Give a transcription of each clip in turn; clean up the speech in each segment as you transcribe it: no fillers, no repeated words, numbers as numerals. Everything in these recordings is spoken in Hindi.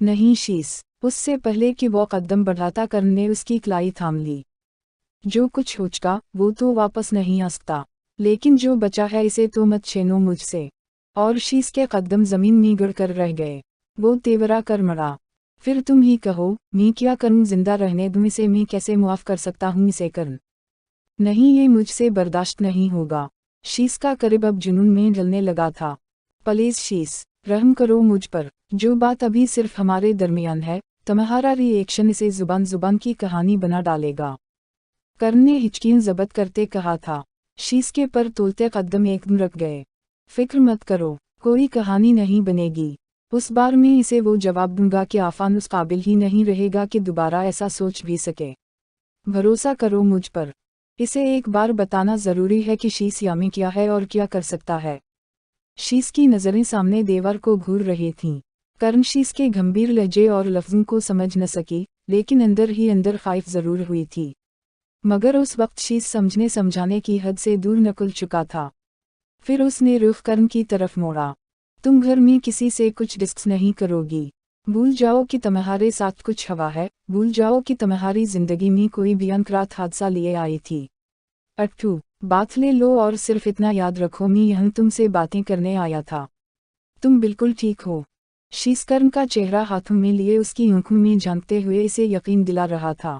नहीं शीस। उससे पहले कि वो कदम बढ़ाता करण ने उसकी कलाई थाम ली। जो कुछ हो चुका वो तो वापस नहीं आ सकता, लेकिन जो बचा है इसे तो मत छीनो मुझसे। और शीस के कदम जमीन में गिर कर रह गए। वो तेवरा कर मरा। फिर तुम ही कहो, मैं क्या करूं, जिंदा रहने दूं इसे, मैं कैसे मुआफ कर सकता हूं इसे करण। नहीं, ये मुझसे बर्दाश्त नहीं होगा। शीस का करीब अब जुनून में ढलने लगा था। प्लीज शीस, रहम करो मुझ पर। जो बात अभी सिर्फ हमारे दरमियान है, तुम्हारा रिएक्शन इसे जुबान जुबान की कहानी बना डालेगा। करण ने हिचकियां जब्त करते कहा था। शीस के पर तोलते कदम एकदम रुक गए। फिक्र मत करो, कोई कहानी नहीं बनेगी। उस बार मैं इसे वो जवाब दूंगा कि आफान उस काबिल ही नहीं रहेगा कि दोबारा ऐसा सोच भी सके। भरोसा करो मुझ पर। इसे एक बार बताना जरूरी है कि शीस यामी क्या है और क्या कर सकता है। शीस की नज़रें सामने दीवार को घूर रही थीं। करण शीस के गंभीर लहजे और लफ्ज़ों को समझ न सकी, लेकिन अंदर ही अंदर खौफ जरूर हुई थी। मगर उस वक्त शीस समझने समझाने की हद से दूर निकल चुका था। फिर उसने रुख करण की तरफ मोड़ा। तुम घर में किसी से कुछ डिस्कस नहीं करोगी। भूल जाओ कि तुम्हारे साथ कुछ हवा है, भूल जाओ कि तुम्हारी जिंदगी में कोई भयंकर हादसा लिए आई थी। अट्ठू, बात ले लो और सिर्फ इतना याद रखो, मैं यहाँ तुमसे बातें करने आया था। तुम बिल्कुल ठीक हो। शीस करण का चेहरा हाथों में लिए उसकी आंखों में झांकते हुए इसे यकीन दिला रहा था।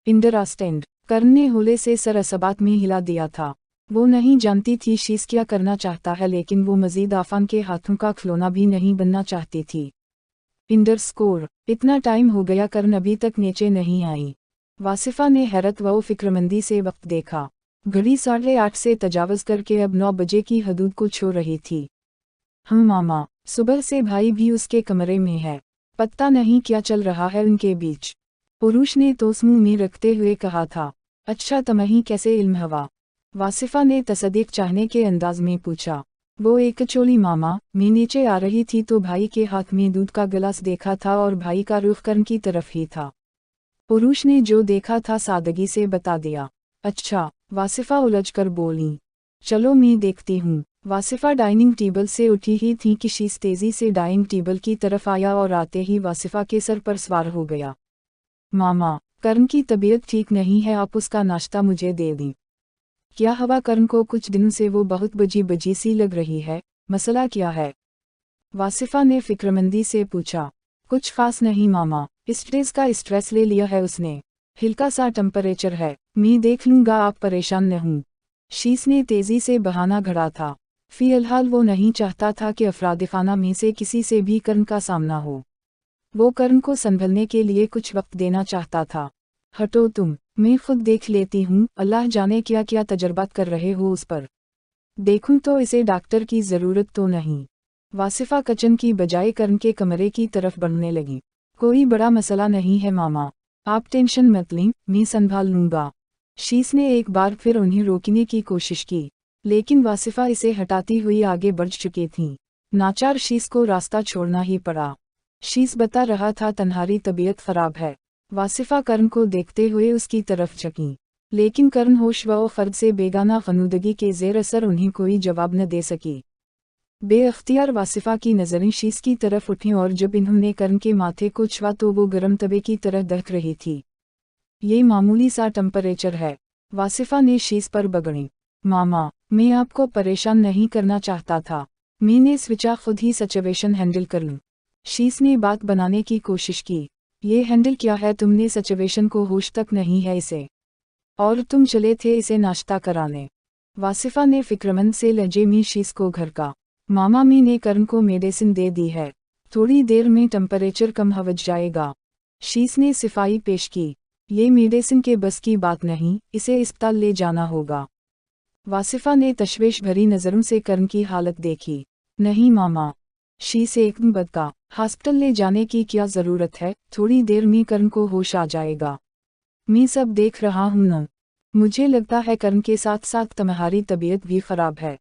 इंडरस्टैंड। करण ने होले से सर असबात में हिला दिया था। वो नहीं जानती थी शीस क्या करना चाहता है, लेकिन वो मजीद आफान के हाथों का खिलौना भी नहीं बनना चाहती थी। इंडरस्कोर। इतना टाइम हो गया, करण अभी तक नीचे नहीं आई। वासिफा ने हैरत व फिक्रमंदी से वक्त देखा। घड़ी 8:30 से तजावज़ करके अब 9 बजे की हदूद को छू रही थी। हम मामा, सुबह से भाई भी उसके कमरे में है। पता नहीं क्या चल रहा है उनके बीच। पुरुष ने तोस मुंह में रखते हुए कहा था। अच्छा, तुम्हें कैसे इल्म हवा? वासिफा ने तसदीक चाहने के अंदाज में पूछा। वो एक चोली मामा, मैं नीचे आ रही थी तो भाई के हाथ में दूध का गिलास देखा था और भाई का रुख करण की तरफ ही था। पुरुष ने जो देखा था सादगी से बता दिया। अच्छा, वासिफा उलझकर बोली। चलो मैं देखती हूँ। वासिफा डाइनिंग टेबल से उठी ही थी कि शीस तेजी से डाइनिंग टेबल की तरफ आया और आते ही वासिफा के सर पर सवार हो गया। मामा, करण की तबीयत ठीक नहीं है, आप उसका नाश्ता मुझे दे दें। क्या हवा? करण को कुछ दिनों से वो बहुत बजी बजी सी लग रही है। मसला क्या है? वासिफा ने फिक्रमंदी से पूछा। कुछ खास नहीं मामा, स्ट्रेस का स्ट्रेस ले लिया है उसने। हल्का सा टेम्परेचर है, मैं देख लूँगा, आप परेशान न हों। शीस ने तेज़ी से बहाना घड़ा था। फिलहाल वो नहीं चाहता था कि अफरादिखाना में से किसी से भी करण का सामना हो। वो करण को संभलने के लिए कुछ वक्त देना चाहता था। हटो तुम, मैं खुद देख लेती हूँ। अल्लाह जाने क्या क्या तजर्बात कर रहे हो उस पर। देखूं तो इसे डॉक्टर की ज़रूरत तो नहीं। वासिफा किचन की बजाय करण के कमरे की तरफ बढ़ने लगी। कोई बड़ा मसला नहीं है मामा, आप टेंशन मत लें, मैं संभाल लूँगा। शीस ने एक बार फिर उन्हें रोकने की कोशिश की, लेकिन वासिफा इसे हटाती हुई आगे बढ़ चुकी थी। नाचार शीस को रास्ता छोड़ना ही पड़ा। शीस बता रहा था तन्हारी तबीयत खराब है। वासिफा करण को देखते हुए उसकी तरफ झकी, लेकिन करण होश व खर्द से बेगाना गनुदगी के ज़ेर असर उन्हें कोई जवाब न दे सकी। बेअख्तियार वासिफा की नज़रें शीस की तरफ उठीं और जब इन्होंने करण के माथे को छुआ तो वो गर्म तवे की तरह दहक रही थी। ये मामूली सा टेम्परेचर है। वासिफा ने शीस पर बगड़ी। मामा, मैं आपको परेशान नहीं करना चाहता था। मैंने सोचा खुद ही सिचुएशन हैंडल कर लूं। शीस ने बात बनाने की कोशिश की। ये हैंडल क्या है? तुमने सिचुएशन को होश तक नहीं है इसे, और तुम चले थे इसे नाश्ता कराने। वासिफा ने फिक्रमंद से लहजे में शीस को घर का। मामा, मैंने करण को मेडिसिन दे दी है, थोड़ी देर में टेम्परेचर कम हो जाएगा। शीस ने सिफाई पेश की। ये मेडिसिन के बस की बात नहीं, इसे अस्पताल ले जाना होगा। वासिफा ने तशवीश भरी नज़रों से करण की हालत देखी। नहीं मामा, शीस एकदम बदका, हॉस्पिटल ले जाने की क्या ज़रूरत है, थोड़ी देर में करण को होश आ जाएगा। मैं सब देख रहा हूँ न। मुझे लगता है करण के साथ साथ तुम्हारी तबीयत भी खराब है,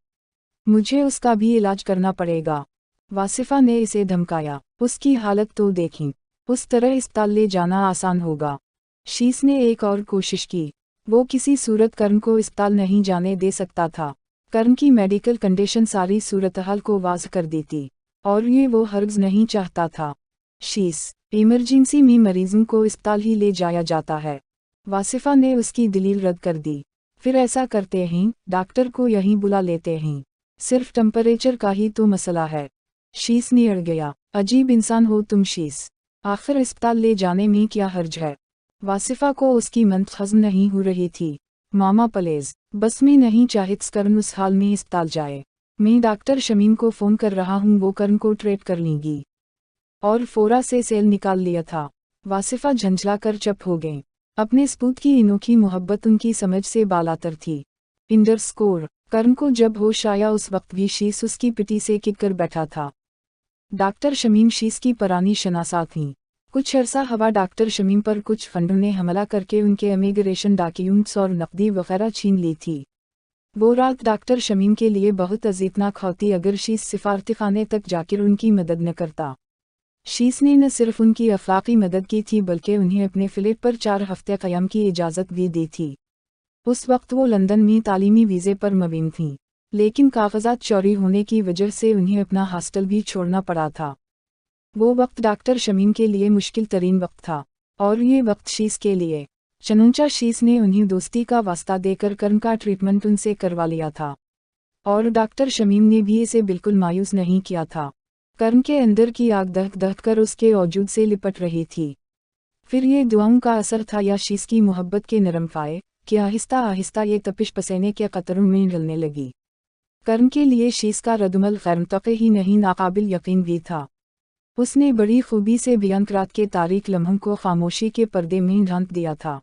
मुझे उसका भी इलाज करना पड़ेगा। वासिफा ने इसे धमकाया। उसकी हालत तो देखी, उस तरह अस्पताल ले जाना आसान होगा। शीस ने एक और कोशिश की। वो किसी सूरत करण को अस्पताल नहीं जाने दे सकता था। करण की मेडिकल कंडीशन सारी सूरत हाल को वाज़ कर देती, और ये वो हर्ज नहीं चाहता था। शीस, इमरजेंसी में मरीजों को अस्पताल ही ले जाया जाता है। वासिफा ने उसकी दलील रद्द कर दी। फिर ऐसा करते हैं, डॉक्टर को यहीं बुला लेते हैं, सिर्फ टेम्परेचर का ही तो मसला है। शीस ने अड़ गया। अजीब इंसान हो तुम शीस, आखिर अस्पताल ले जाने में क्या हर्ज है। वासिफा को उसकी मंत हज़म नहीं हो रही थी। मामा प्लीज, बस में नहीं चाहत करण उस हाल में अस्पताल जाए। मैं डॉक्टर शमीम को फ़ोन कर रहा हूँ, वो करण को ट्रीट कर लेंगी। और फोरा से सेल निकाल लिया था। वासिफा झंझला कर चुप हो गए। अपने सपूत की अनोखी मोहब्बत उनकी समझ से बालातर थी। _ करण को जब होश आया उस वक्त भी शीस उसकी पिटी से किक कर बैठा था। डॉक्टर शमीम शीस की पुरानी शनासा थीं। कुछ अरसा हवा डॉक्टर शमीम पर कुछ फंडों ने हमला करके उनके इमिग्रेशन डॉक्यूमेंट्स और नकदी वगैरह छीन ली थी। वो रात डॉक्टर शमीम के लिए बहुत अजीबनाक होती अगर शीस सिफारतखाने तक जाकर उनकी मदद न करता। शीस ने न सिर्फ उनकी अखलाकी मदद की थी बल्कि उन्हें अपने फ्लैट पर 4 हफ्ते क़याम की इजाज़त भी दी थी। उस वक्त वो लंदन में तालीमी वीज़े पर मुक़ीम थीं, लेकिन कागज़ात चोरी होने की वजह से उन्हें अपना हॉस्टल भी छोड़ना पड़ा था। वो वक्त डॉक्टर शमीम के लिए मुश्किल तरीन वक्त था, और ये वक्त शीस के लिए। चनुंचा शीस ने उन्हें दोस्ती का वास्ता देकर करण का ट्रीटमेंट उनसे करवा लिया था, और डॉक्टर शमीम ने भी इसे बिल्कुल मायूस नहीं किया था। करण के अंदर की आग दहक दहक कर उसके वजूद से लिपट रही थी। फिर ये दुआओं का असर था या शीस की मोहब्बत के नरम फाये कि आहिस्ता आहिस्ता ये तपिश पसीने के कतरों में ढलने लगी। करण के लिए शीस का रद्दमल गैरमुतक़ी ही नहीं नाकाबिल यकीन भी था। उसने बड़ी खूबी से बयान रात के तारीक लम्हों को खामोशी के पर्दे में ढांक दिया था,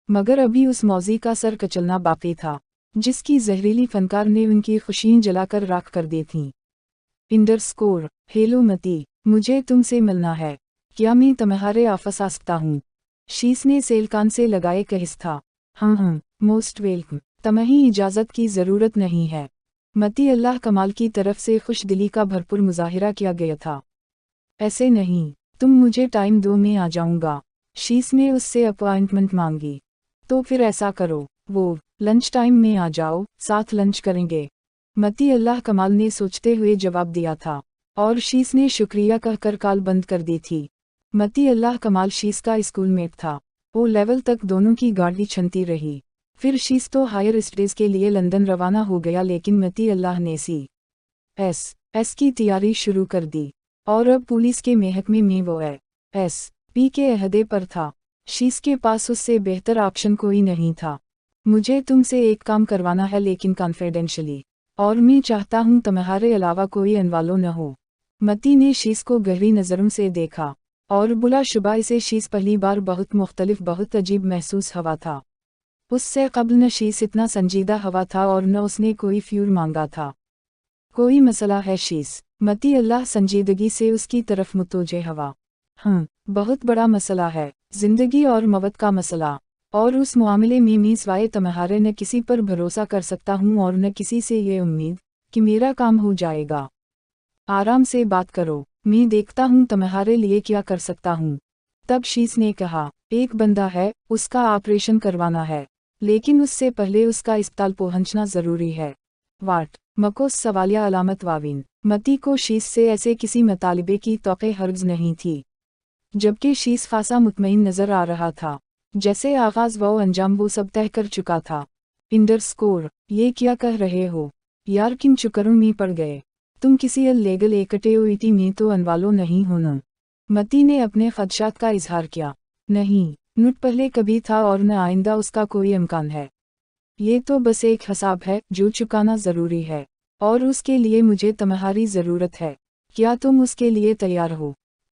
मगर अभी उस मौजी का सर कचलना बाकी था, जिसकी जहरीली फनकार ने उनकी खुशियाँ जलाकर राख कर दी थीं। _ हेलो मती, मुझे तुमसे मिलना है। क्या मैं तुम्हारे ऑफिस आ सकता हूँ? शीस ने सेल कान से लगाए कहिस था। हाँ, मोस्ट वेलकम, तुम्हें इजाज़त की ज़रूरत नहीं है। मती अल्लाह कमाल की तरफ से खुश दिली का भरपूर मुजाहिरा किया गया था। ऐसे नहीं, तुम मुझे टाइम दो, मैं आ जाऊँगा। शीस ने उससे अपॉइंटमेंट मांगी। तो फिर ऐसा करो, वो लंच टाइम में आ जाओ, साथ लंच करेंगे। मती अल्लाह कमाल ने सोचते हुए जवाब दिया था, और शीस ने शुक्रिया कहकर कॉल बंद कर दी थी। मती अल्लाह कमाल शीस का स्कूलमेट था। ओ लेवल तक दोनों की गाड़ी छनती रही। फिर शीस तो हायर स्टडीज़ के लिए लंदन रवाना हो गया, लेकिन मती अल्लाह ने CS की तैयारी शुरू कर दी, और अब पुलिस के महकमे में वो SP के अहदे पर था। शीस के पास उससे बेहतर ऑप्शन कोई नहीं था। मुझे तुमसे एक काम करवाना है, लेकिन कॉन्फिडेंशियली, और मैं चाहता हूँ तुम्हारे अलावा कोई अनवालो न हो। मती ने शीस को गहरी नज़रों से देखा, और बुला शुबा इसे शीस पहली बार बहुत मुख्तलिफ, बहुत अजीब महसूस हवा था। उससे कबल न शीस इतना संजीदा हवा था और न उसने कोई फ्यूर मांगा था। कोई मसला है शीस? मती अल्लाह संजीदगी से उसकी तरफ मुतवज्जे हवा। बहुत बड़ा मसला है, जिंदगी और मौत का मसला। और उस मामले में मैं सिवाय तुम्हारे न किसी पर भरोसा कर सकता हूँ और न किसी से ये उम्मीद कि मेरा काम हो जाएगा। आराम से बात करो, मैं देखता हूँ तुम्हारे लिए क्या कर सकता हूँ। तब शीस ने कहा, एक बंदा है, उसका ऑपरेशन करवाना है, लेकिन उससे पहले उसका अस्पताल पहुँचना ज़रूरी है। वाट? मकोस सवालिया अलामत वाविन। मती को शीस से ऐसे किसी मतालिबे की तौक़े हर्ज नहीं थी, जबकि शीस खासा मुतमईन नज़र आ रहा था, जैसे आगाज़ व अंजाम वो सब तय कर चुका था। _ ये क्या कह रहे हो यार, किन चुकरों में पड़ गए तुम? किसी अल्लेगल एक्टिविटी में तो अनवालो नहीं होना। मती ने अपने खदशात का इजहार किया। नहीं, न पहले कभी था और न आइंदा उसका कोई इम्कान है। ये तो बस एक हिसाब है जो चुकाना ज़रूरी है, और उसके लिए मुझे तुम्हारी ज़रूरत है। क्या तुम उसके लिए तैयार हो?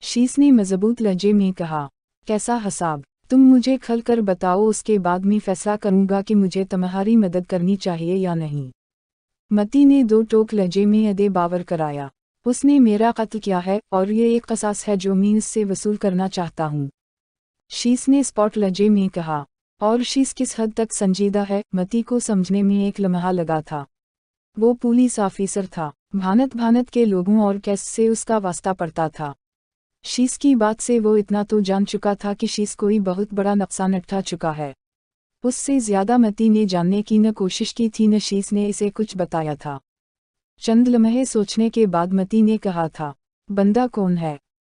शीस ने मजबूत लहजे में कहा। कैसा हिसाब? तुम मुझे खल कर बताओ, उसके बाद मैं फैसला करूँगा कि मुझे तुम्हारी मदद करनी चाहिए या नहीं। मती ने 2 टोक लहजे में अदे बावर कराया। उसने मेरा कत्ल किया है, और ये एक कसास है जो मैं इससे वसूल करना चाहता हूँ। शीस ने स्पॉट लहजे में कहा। और शीस किस हद तक संजीदा है, मती को समझने में एक लम्हा लगा था। वो पुलिस ऑफिसर था, भानत भानत के लोगों और केस से उसका वास्ता पड़ता था। शीस की बात से वो इतना तो जान चुका था कि शीस कोई बहुत बड़ा नुकसान उठा चुका है। उससे ज़्यादा मती ने जानने की न कोशिश की थी न शीस ने इसे कुछ बताया था। चंद लम्हे सोचने के बाद मती ने कहा था, बंदा कौन है?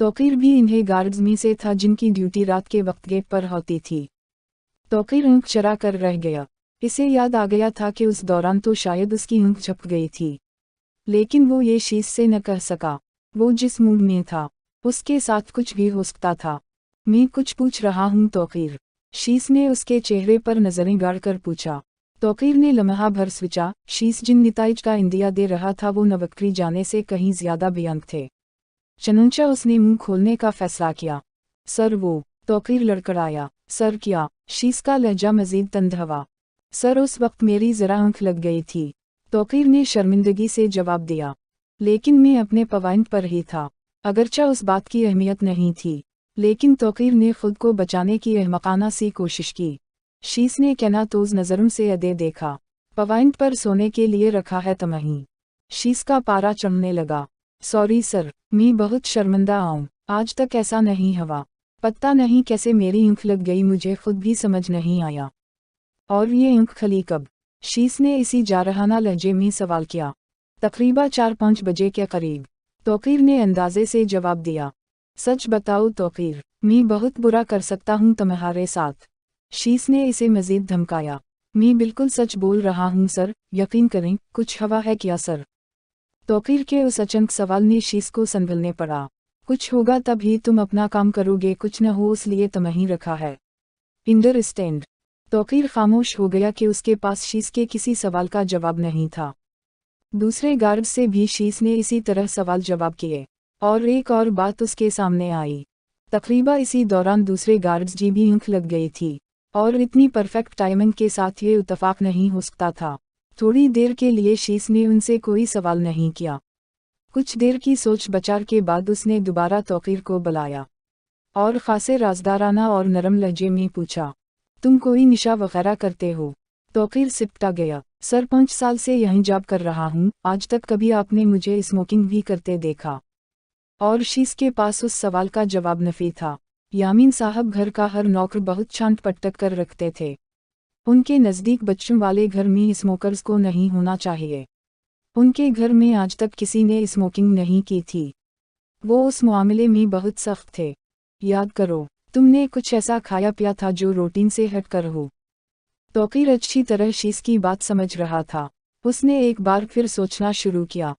तौकीर भी इन्हें गार्ड्स में से था जिनकी ड्यूटी रात के वक्त गेट पर होती थी। तौकीर ऊँख चरा कर रह गया। इसे याद आ गया था कि उस दौरान तो शायद उसकी ऊँख झप गई थी, लेकिन वो ये शीश से न कह सका। वो जिस मूड में था उसके साथ कुछ भी हो सकता था। मैं कुछ पूछ रहा हूँ तौकीर, शीश ने उसके चेहरे पर नजरें गाड़कर पूछा। तौकीर ने लम्हा भर सोचा। शीश जिन नताइज का इंदिया दे रहा था वो नवक्री जाने से कहीं ज्यादा भयानक थे। चुनांचे उसने मुंह खोलने का फैसला किया। सर वो, तौकीर लड़खड़ाया। सर क्या? शीश का लहजा मजीद तंद हुआ। सर उस वक्त मेरी जरा आंख लग गई थी, तौकीर ने शर्मिंदगी से जवाब दिया। लेकिन मैं अपने पॉइंट पर ही था। अगरचा उस बात की अहमियत नहीं थी, लेकिन तौकीर ने खुद को बचाने की अहमकाना सी कोशिश की। शीश ने कहनातोज नज़रों से अदे देखा। पॉइंट पर सोने के लिए रखा है तमही। शीश का पारा चढ़ने लगा। सॉरी सर, मैं बहुत शर्मिंदा हूँ, आज तक ऐसा नहीं हुआ। पता नहीं कैसे मेरी आंख लग गई, मुझे खुद भी समझ नहीं आया। और ये आंख खली कब? शीश ने इसी जारहाना लहजे में सवाल किया। तकरीबा 4-5 बजे के करीब, तौकीर ने अंदाजे से जवाब दिया। सच बताओ तौकीर, मैं बहुत बुरा कर सकता हूँ तुम्हारे साथ। शीश ने इसे मजीद धमकाया। मैं बिल्कुल सच बोल रहा हूँ सर, यकीन करें। कुछ हवा है क्या सर? तौकीर के उस अचानक सवाल ने शीश को संभलने पड़ा। कुछ होगा तभी तुम अपना काम करोगे, कुछ न हो इसलिए तुम्हें रखा है। अंडरस्टैंड? तौकीर खामोश हो गया कि उसके पास शीश के किसी सवाल का जवाब नहीं था। दूसरे गार्ड से भी शीश ने इसी तरह सवाल जवाब किए, और एक और बात उसके सामने आई। तकरीबा इसी दौरान दूसरे गार्ड्स जी भी आंख लग गई थी, और इतनी परफेक्ट टाइमिंग के साथ ये इत्तेफाक नहीं हो सकता था। थोड़ी देर के लिए शीश ने उनसे कोई सवाल नहीं किया। कुछ देर की सोच विचार के बाद उसने दोबारा तौकीर को बुलाया, और खासे राजदाराना और नरम लहजे में पूछा, तुम कोई नशा वगैरह करते हो? तौकीर सिपटा गया। सर 5 साल से यहीं जॉब कर रहा हूँ, आज तक कभी आपने मुझे स्मोकिंग भी करते देखा? और शीश के पास उस सवाल का जवाब नफी था। यामीन साहब घर का हर नौकर बहुत छांट पटक कर रखते थे। उनके नज़दीक बच्चों वाले घर में स्मोकर्स को नहीं होना चाहिए। उनके घर में आज तक किसी ने स्मोकिंग नहीं की थी। वो उस मामले में बहुत सख्त थे। याद करो, तुमने कुछ ऐसा खाया पिया था जो रूटीन से हट कर हो। तौकीर अच्छी तरह शीश की बात समझ रहा था। उसने एक बार फिर सोचना शुरू किया।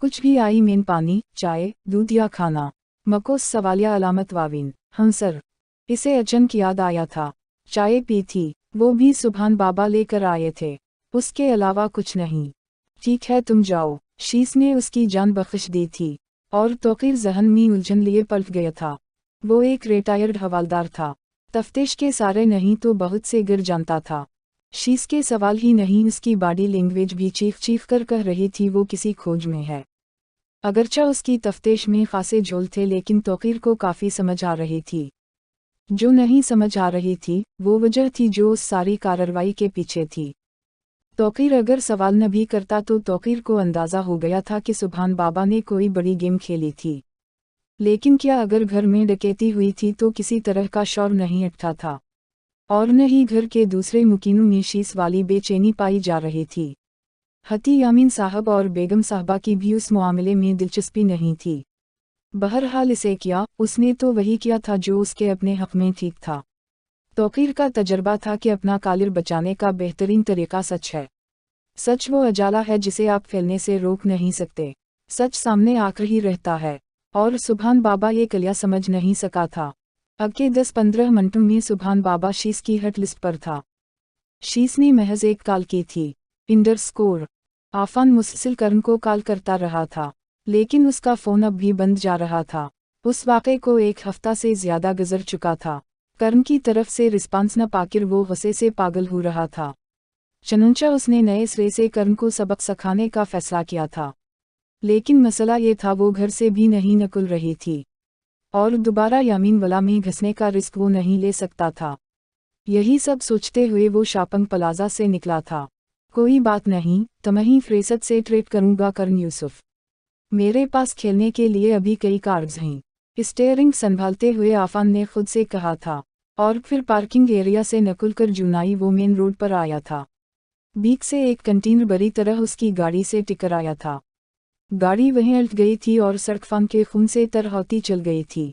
कुछ भी आई मेन, पानी, चाय, दूध या खाना? मकोस सवालिया अलामत वाविन। हाँ सर। इसे अचानक याद आया था। चाय पी थी, वो भी सुभान बाबा लेकर आए थे। उसके अलावा कुछ नहीं। ठीक है तुम जाओ। शीश ने उसकी जान बख्श दी थी, और तौकीर जहन में उलझन लिए पलट गया था। वो एक रिटायर्ड हवालदार था, तफ्तीश के सारे नहीं तो बहुत से गिर जानता था। शीश के सवाल ही नहीं, उसकी बॉडी लैंग्वेज भी चीख चीख कर कह रही थी वो किसी खोज में है। अगरचा उसकी तफ्तीश में खासे झोल थे, लेकिन तौकीर को काफ़ी समझ आ रही थी। जो नहीं समझ आ रही थी वो वजह थी जो उस सारी कार्रवाई के पीछे थी। तौकीर अगर सवाल न भी करता तो तौकीर को अंदाज़ा हो गया था कि सुभान बाबा ने कोई बड़ी गेम खेली थी। लेकिन क्या अगर घर में डकैती हुई थी तो किसी तरह का शोर नहीं उठा था, और न ही घर के दूसरे मुकीनों में शीश वाली बेचैनी पाई जा रही थी। हती यामीन साहब और बेगम साहबा की भी उस मामले में दिलचस्पी नहीं थी। बहरहाल इसे किया, उसने तो वही किया था जो उसके अपने हक में ठीक था। तौकीर का तजर्बा था कि अपना कालिर बचाने का बेहतरीन तरीका सच है। सच वो अजाला है जिसे आप फैलने से रोक नहीं सकते। सच सामने आकर ही रहता है, और सुभान बाबा ये कलिया समझ नहीं सका था। अगले 10-15 मिनटों में सुभान बाबा शीश की हट लिस्ट पर था। शीश ने महज एक कॉल की थी। अंडरस्कोर। आफान मुसलसल करण को कॉल करता रहा था, लेकिन उसका फ़ोन अब भी बंद जा रहा था। उस वाक़े को 1 हफ्ता से ज़्यादा गुजर चुका था। करण की तरफ से रिस्पांस न पाकर वो गुस्से से पागल हो रहा था। चुनांचे उसने नए सिरे से करण को सबक सिखाने का फैसला किया था। लेकिन मसला ये था वो घर से भी नहीं निकल रही थी, और दोबारा यामीन वाला में घसने का रिस्क वो नहीं ले सकता था। यही सब सोचते हुए वो शॉपिंग प्लाजा से निकला था। कोई बात नहीं, तुम्हें फुर्सत से ट्रेड करूँगा करण यूसुफ। मेरे पास खेलने के लिए अभी कई कार्ड्स हैं। स्टीयरिंग संभालते हुए आफान ने खुद से कहा था, और फिर पार्किंग एरिया से निकलकर जुनाई वो मेन रोड पर आया था। बीच से एक कंटेनर बड़ी तरह उसकी गाड़ी से टकराया था। गाड़ी वहीं उलट गई थी और सड़क फंग के खून से तर होती चल गई थी।